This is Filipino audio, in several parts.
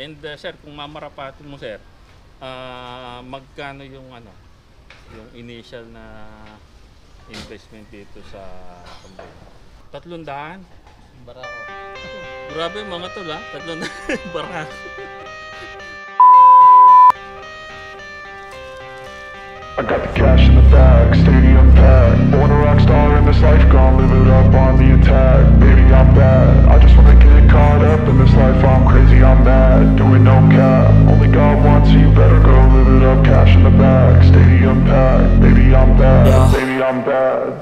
And sir, kung mamarapatin mo sir, magkano yung ano, yung initial na investment dito sa kambing? 300? Barako. Grabe mga tol ha, 300 barako. I got the cash in the bag, stadium packed. Born a rock star in this life, gonna live it up on the attack. Baby, I'm bad, I just wanna get caught up in this life. I'm crazy, I'm mad, doing no cap. Only God wants you, better go live it up. Cash in the bag, stadium packed. Baby, I'm bad, baby, I'm bad.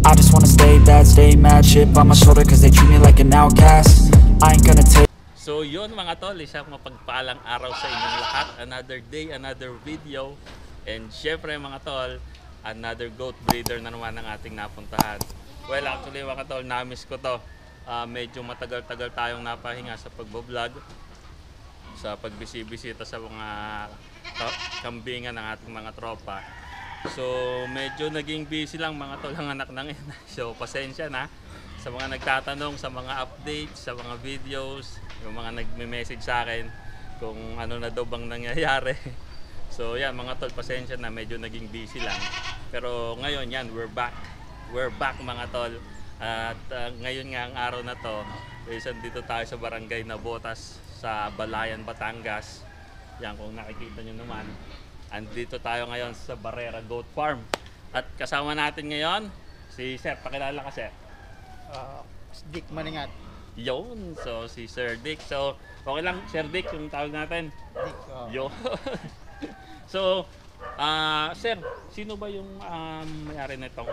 I just wanna stay bad, stay mad. Chip on my shoulder cause they treat me like an outcast. I ain't gonna take. So yun mga tol, isang mapagpalang araw sa inyong lahat. Another day, another video. And syempre mga tol, another goat breeder na naman ang ating napuntahan. Well actually mga tol, namiss ko to. Medyo matagal-tagal tayong napahinga sa pagbo-vlog, sa pagbisibisita sa mga kambingan ng ating mga tropa. So medyo naging busy lang mga tol ang anak ng ina. So pasensya na sa mga nagtatanong, sa mga updates, sa mga videos, yung mga nagme-message sa akin kung ano na daw bang nangyayari. So yan mga tol, pasensya na, medyo naging busy lang. Pero ngayon yan, we're back. We're back mga tol. At ngayon nga ang araw na to, dito tayo sa barangay Nabotas sa Balayan, Batangas. Yan kung nakikita nyo naman. Andito tayo ngayon sa Barrera Goat Farm. At kasama natin ngayon si Sir, pakilala ka Sir. Dick Maningat. Yun, so si Sir Dick. So okay lang Sir Dick yung tawag natin. Dick, Yo. So, sir, sino ba yung may-ari nitong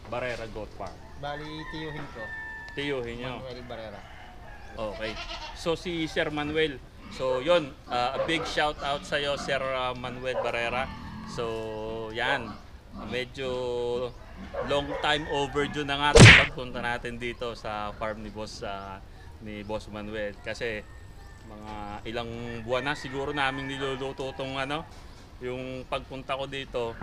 Barrera Goat Farm? Bali, tiyuhin ko. Tiyuhin nyo. Manuel Barrera. Okay. So, si Sir Manuel. So, yun. A big shout out sa'yo, Sir Manuel Barrera. So, yan. Medyo long time overdue na nga itong pagpunta natin dito sa farm ni Boss Manuel. Kasi, mga ilang buwan na siguro namin niluluto itong yung pagpunta ko dito,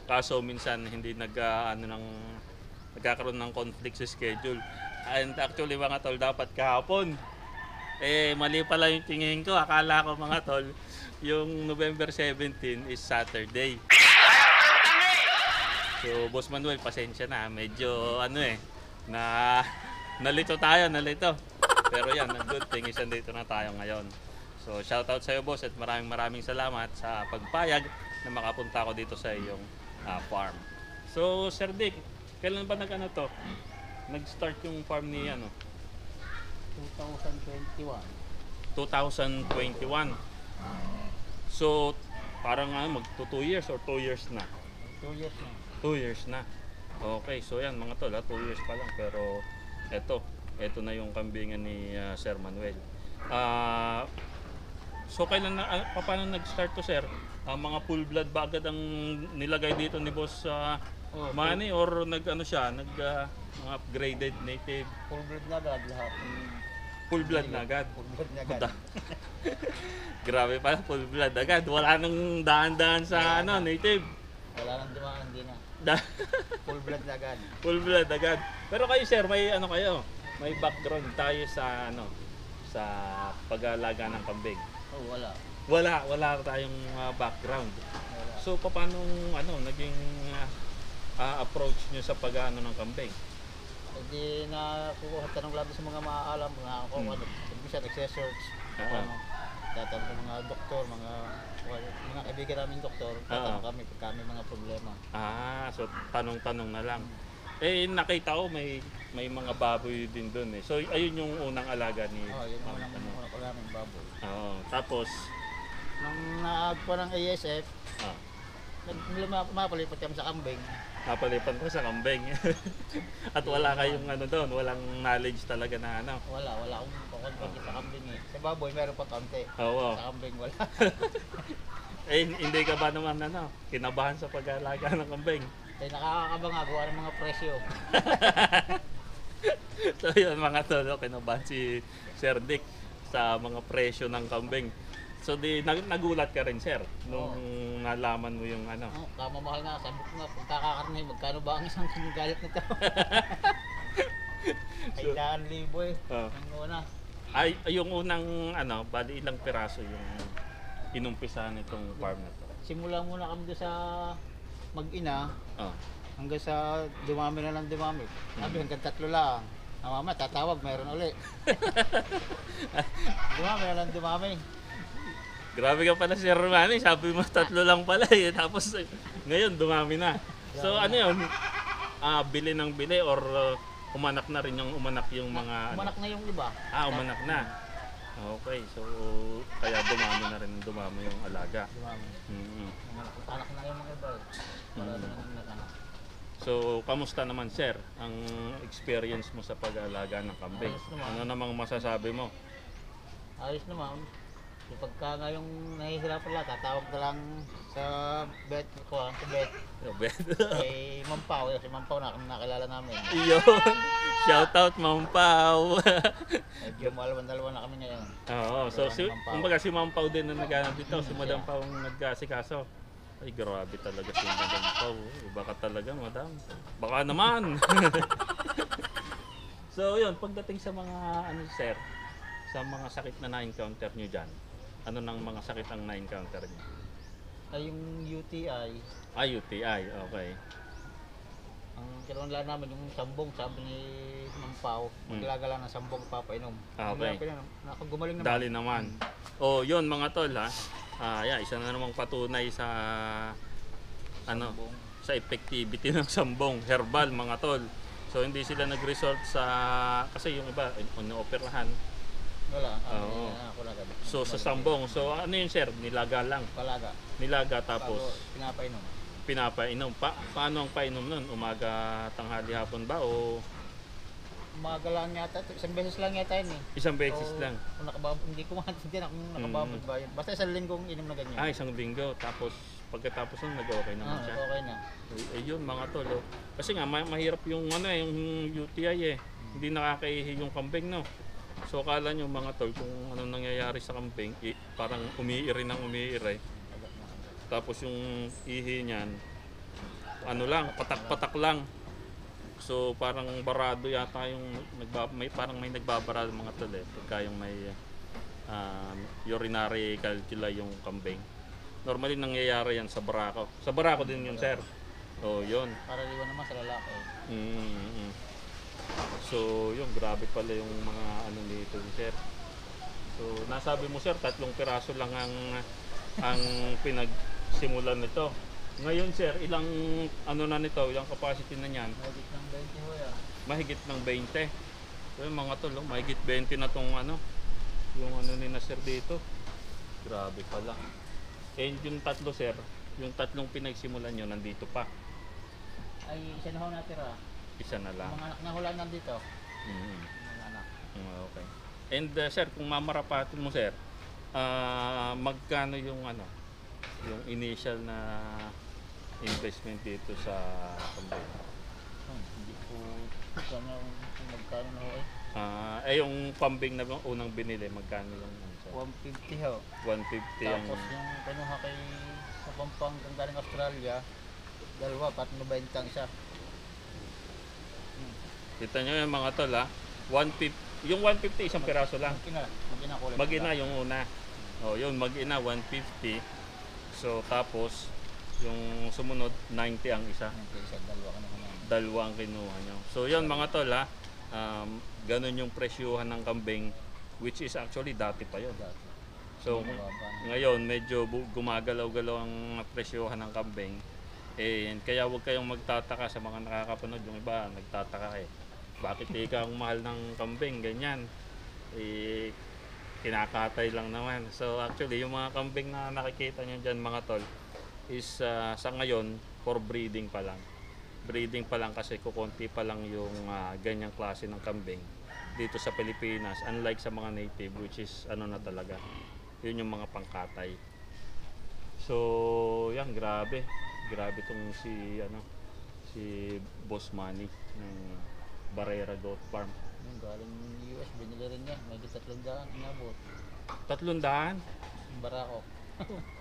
kaso minsan hindi nagkakaroon ng conflict sa schedule. And actually mga tol, dapat kahapon mali pala yung tingin ko. Akala ko mga tol, yung November 17 is Saturday. So Boss Manuel, pasensya na, medyo nalito tayo. Pero yan, ang good thing is dito na tayo ngayon. So shoutout sa iyo boss, at maraming salamat sa pagpayag na makapunta ako dito sa iyong farm. So Sir Dick, kailan ba nag-start yung farm ni 2021. 2021. So parang magto 2 years or 2 years na? 2 years na. 2 years na. Okay, so yan mga tol, 2 years pa lang, pero eto na yung kambingan ni Sir Manuel. So kailan paano nag-start to Sir? Mga full blood ba agad ang nilagay dito ni Boss Manny, or mga upgraded native? Full blood na agad lahat. Full blood na agad? Full blood na agad. Grabe pala, full blood agad. Wala nang daan-daan sa native. Wala nang dumaan, hindi na. Full blood na agad. Full blood agad. Pero kayo Sir, may may background tayo sa sa pag-aalaga ng kambing? Oh, wala. Wala tayong background. Wala. So paano naging approach niyo sa pag-aano ng kambing? Hindi na kukuha tanong lang sa mga maaalam, bisa nagse-search. Tatanong sa mga doktor, mga kaibigan namin doktor, tatanong kami pag kami mga problema. So tanong-tanong na lang. Nakita ko may mga baboy din doon eh. So ayun yung unang alaga ni Yung unang pala ng baboy. Tapos nung naagpo ng ASF, mapalipat kami sa kambing. napalipan ko sa kambing. At wala kayong doon, walang knowledge talaga na Wala akong pakontrol sa kambing eh. Sa baboy meron pa konti. Oo. Sa kambing wala. Hindi ka ba naman kinabahan sa pag-aalaga ng kambing? Nakakabang gawa ng mga presyo. So yun mga tolo, kinabahan si Sir Dick sa mga presyo ng kambing. So nagulat ka rin Sir nung nalaman mo yung Kamamahal nga, sabi ko nga, kung kakakarnay, magkano ba ang isang galit nito? 1,000 eh. Ang una. Yung unang ano, bali ilang piraso yung inumpisahan nitong farm na to? Simula muna kami doon sa mag-ina, Oh. hanggang sa dumami na lang dumami. Sabi hanggang 3 lang. Mama, tatawag, mayroon uli. Dumami na lang dumami. Grabe ka pala, Sir Manny. Sabi mo 3 lang pala eh. Tapos ngayon dumami na. So ano yun? Bili ng bili or umanak na rin yung mga Umanak na yung iba. umanak na. Okay, so kaya dumami yung alaga. Dumami. Mm-hmm. Anak na yung mga iba. Marami na nag-anak. So, kamusta naman, sir, ang experience mo sa pag-alaga ng kambing? Ayos naman. Ano namang masasabi mo? Ayos naman. Pagka ngayong nahihirapan lang, tatawag na lang sa vet ko, sa vet. Kay Ma'am Pao, si Ma'am Pao nakilala namin. Iyon! Shout out, Ma'am Pao! Medyo malawan-dalawa na kami ngayon. Oo, so Ma'am Pao. kumbaga si Ma'am Pao din na naghanap dito, si Madam Pao ang nag-asikaso. Ay, grabe talaga si Madam Pao. Iba ka talaga, Madam. Baka naman! So, yun, pagdating sa mga, sir, sa mga sakit na na-encounter nyo dyan, ano nang mga sakit ang na-encounter nyo? Ay yung UTI, UTI, okay. ang kinuha namin yung sambong, sabi ni Ma'am Pao, maglagala ng sambong papainom. Okay. Nakagumaling naman. Dali naman. Oh, yun mga tol ha. Isa na namang patunay sa Sambong. sa effectivity ng sambong herbal mga tol. So hindi sila nag-resort sa kasi yung iba inooperahan. Wala. Oo. Ako na gabi. So sa sambong, so ano yun sir? Nilaga lang. Palaga. Nilaga tapos Pinapainom. pinapainom. Paano ang painom nun? Umaga, tanghali, hapon ba o Umaga lang yata, isang beses lang yata yun eh. isang beses lang? Kung nakababod, hindi ko maintindihan kung nakababod ba yun. Basta isang linggong inom na ganyan. Isang linggo. Tapos pagkatapos nun nag-okay naman siya. Okay na. Yun mga tol. Oh. Kasi nga mahirap yung yung UTI eh. Hindi nakakaihi yung kambing no. So akala nyo mga tol kung ano nangyayari sa kambing, parang umiiri ng umiiri. Tapos yung ihi niyan, ano lang, patak-patak lang. So parang barado yata yung parang may nagbabara mga tol eh. Pagka yung may urinary calculi yung kambing. Normally nangyayari yan sa barako. Sa barako din yun, sir. Oh, yun. Para liwan naman sa lalaki. Mm-hmm. So, yun, grabe pala yung mga ano dito, sir. So, nasabi mo, sir, 3 piraso lang ang pinagsimulan nito. Ngayon, sir, ilang ano na nito, ilang capacity na niyan? Mahigit ng 20 ho yan. Mahigit ng 20. So, yung mga tol, mahigit 20 na tong yung ano ni na sir dito. Grabe pala. And yung 3, sir, yung 3 pinagsimulan nyo, nandito pa. Ay, isa na ho natira. Isa na lang. Mga anak na hula nandito. Mm. Mga anak. Okay. And sir, kung mamarapatin mo sir, magkano yung yung initial na investment dito sa kambing? Hindi ko sana kung magkano na ho eh. Yung kambing na unang binili, magkano yung sir? 150 ho. 150 ang Tapos yung kinuha kay sa Pampanga galing Australia, dalawa, 4.90 ang isa. kita nyo yung mga tol 150, yung 150 isang piraso lang. Mag-ina kulit. Mag-ina yung una. Oh, yun mag-ina 150. So tapos yung sumunod 90 ang isa. Dalawa ka naman. Dalawa ang kinuha nyo. So yun mga tol ganun yung presyuhan ng kambing, which is actually dati pa yun. So ngayon medyo gumagalaw-galaw ang presyuhan ng kambing. Kaya huwag kayong magtataka sa mga nakakapanood. Yung iba nagtataka bakit ikaw ang mahal ng kambing, ganyan. Kinakatay lang naman. So actually yung mga kambing na nakikita nyo dyan mga tol is sa ngayon for breeding pa lang. Breeding pa lang kasi kukunti pa lang yung ganyang klase ng kambing dito sa Pilipinas, unlike sa mga native, which is ano na talaga, yun yung mga pangkatay. So yan, grabe tong si Boss Manny ng Barrera Goat Farm. Yung galing US, binili rin niya. May 300 inabot. 300? Barako.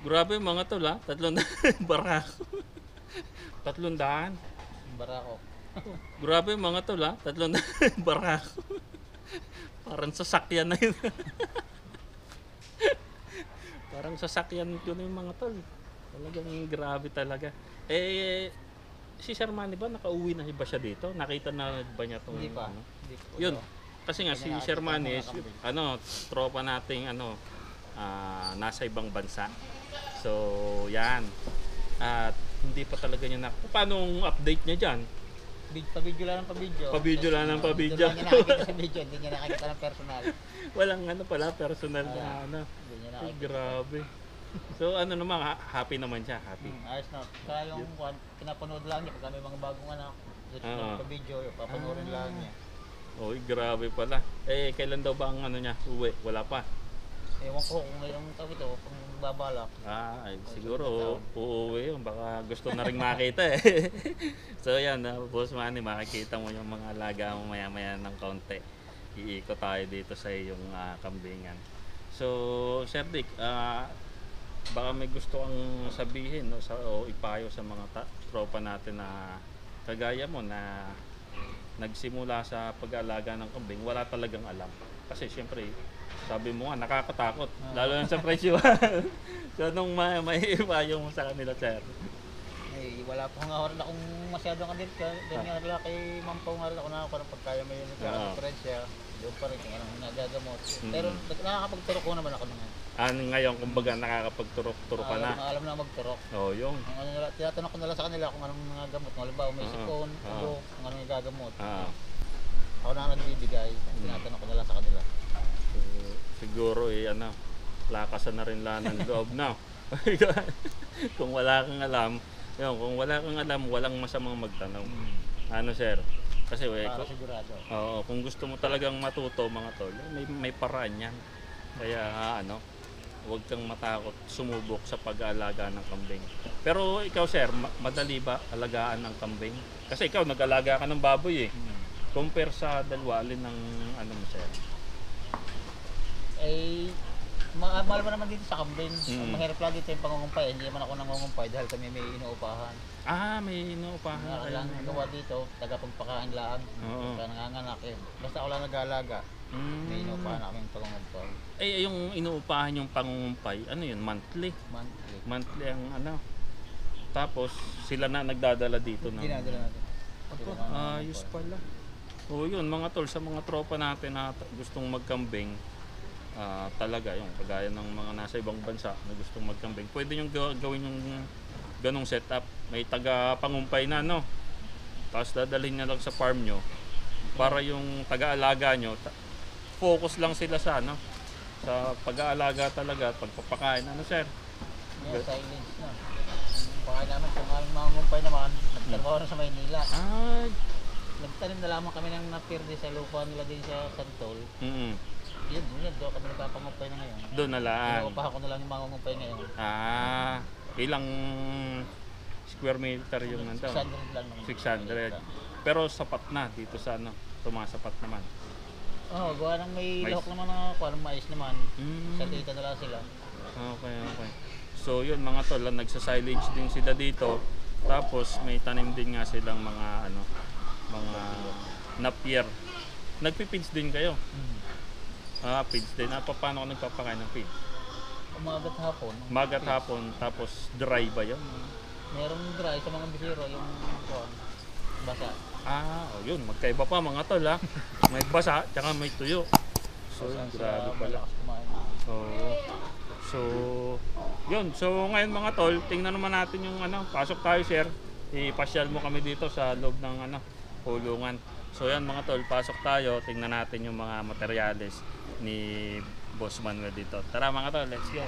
Grabe mga tol 300 barako. 300? Barako. Grabe mga tol 300 barako. Parang sasakyan na yun. Parang sasakyan ko na yung mga tol. Talagang grabe talaga. Eh, si Sir Manny ba, nakauwi na ba siya dito? Nakita na ba niya itong... Hindi pa. Ano? Hindi ko, Yun. Kasi nga si Hindi Sir nakakita Manny, ng mga kambing. tropa nating nasa ibang bansa. So, yan. At hindi pa talaga niya paano ang update niya dyan? Pa-video lang ng pa-video. Pa-video lang ng pa-video. Hindi niya nakikita sa video, hindi niya nakikita ng personal. Walang personal na Hindi niya Ay, nakikita. grabe. So naman, happy naman siya, happy. Ayos na. Kaya yung pinapanood lang niya pag may mga bagong anak. Oo. Pa-video, papanoorin lang niya. Oy, grabe pala. Eh, kailan daw ba ang niya? Uwi? Wala pa. Ewan ko kung ngayong taon ito, kung babalak. Ay, siguro uuwi yun. Baka gusto na rin makita eh. So yan, Boss Manny, makikita mo yung mga alaga mo maya-maya ng kaunti. Iikot tayo dito sa iyong kambingan. So, Sir Dick, baka may gusto kang sabihin no, o ipayo sa mga tropa natin na kagaya mo na nagsimula sa pag-aalaga ng kambing, wala talagang alam. Kasi syempre, sabi mo nga, nakakatakot. Lalo na sa presyo. So, anong maiipayo mo sa kanila, Sir? Eh, wala pa nga rin akong masyadong kanil. Ganyan nga kay Ma'am Pao nga rin ako nakakaroon ng pagkaya may yun sa diferensya. Doon pa rin kung anong nagagamot. Pero nakakapagturok ko naman ako naman. Ngayon, kumbaga, nakakapagturok-turok ka na. Alam na magturok. Oo, yung. Tinatanong ko nila sa kanila kung anong mga gamot. Halimbawa may sipon, ulo, kung anong gagamot. Ako na nagbibigay. Tinatanong ko nila sa kanila. So, siguro lakasan na rin lang ng loob na. Kung wala kang alam, kung wala kang alam, walang masamang magtanong. Ano, Sir? Kasi Para sigurado. kung gusto mo talagang matuto, mga tol, may paraan yan. Kaya huwag kang matakot sumubok sa pag-aalaga ng kambing. Pero ikaw, Sir, madali ba alagaan ng kambing? Kasi ikaw nag-alaga ka ng baboy eh. Compare sa dalawa, alin ng mo, Sir? Eh, mahal mo naman dito sa kambing. Ang mahirap lang dito yung pangungumpay. Hindi naman ako nangungumpay dahil kami may inuupahan. May inuupahan na kayo. Ang gawa dito, tagapagpakain lang. Oo. Kaya nanganganak eh. Basta ako lang nag-aalaga. May inuupahan namin pangungumpay. Yung inuupahan yung pangungumpay, ano yun? Monthly? Monthly. Monthly ang Tapos sila na nagdadala dito ng... Dinadala natin. Ayos pala. Yun, mga tol, sa mga tropa natin na gustong magkambing, talaga yung kagaya ng mga nasa ibang bansa na gustong magkambing, pwede nyo gawin yung ganong setup. May taga-pangumpay na, no? Tapos dadalhin na lang sa farm nyo para yung taga-alaga nyo, focus lang sila sa sa pag-aalaga talaga, pagpapakain. Ano, Sir? Yeah, silence na. Pakain namin kung anong mangungumpay naman, nagtrabaho na sa Maynila. Nagtanim na lamang kami ng napirde sa lupa nila din sa Santol. Yun, doon kami nagpapangumpay na ngayon. Doon na lang. Inuupahan ko na lang yung mangungumpay ngayon. Ilang square meter yung 600 lang naman. 600. Pero sapat na dito sa tumasapat naman. Gawa ng may Mais. lahok naman na mais naman. Sa data na lang sila. Okay. So yun, mga tol, nagsa-silage din sila dito. Tapos may tanim din nga silang mga mga napier. Nagpi-feeds din kayo? Feeds din. Paano ka nagpapakain ng feeds? Umagat hapon. Magat hapon, tapos dry ba yun? Meron dry sa mga bisiro, yung basa. Yun, magkaiba pa mga tol ha. May basa, tsaka may tuyo. So, grabe pala. So, yun. So, ngayon mga tol, tingnan naman natin yung pasok tayo, Sir. Ipasyal mo kami dito sa loob ng kulungan. So, yan mga tol, pasok tayo. Tingnan natin yung mga materyales ni Boss Manuel dito. Tara mga tol, let's go.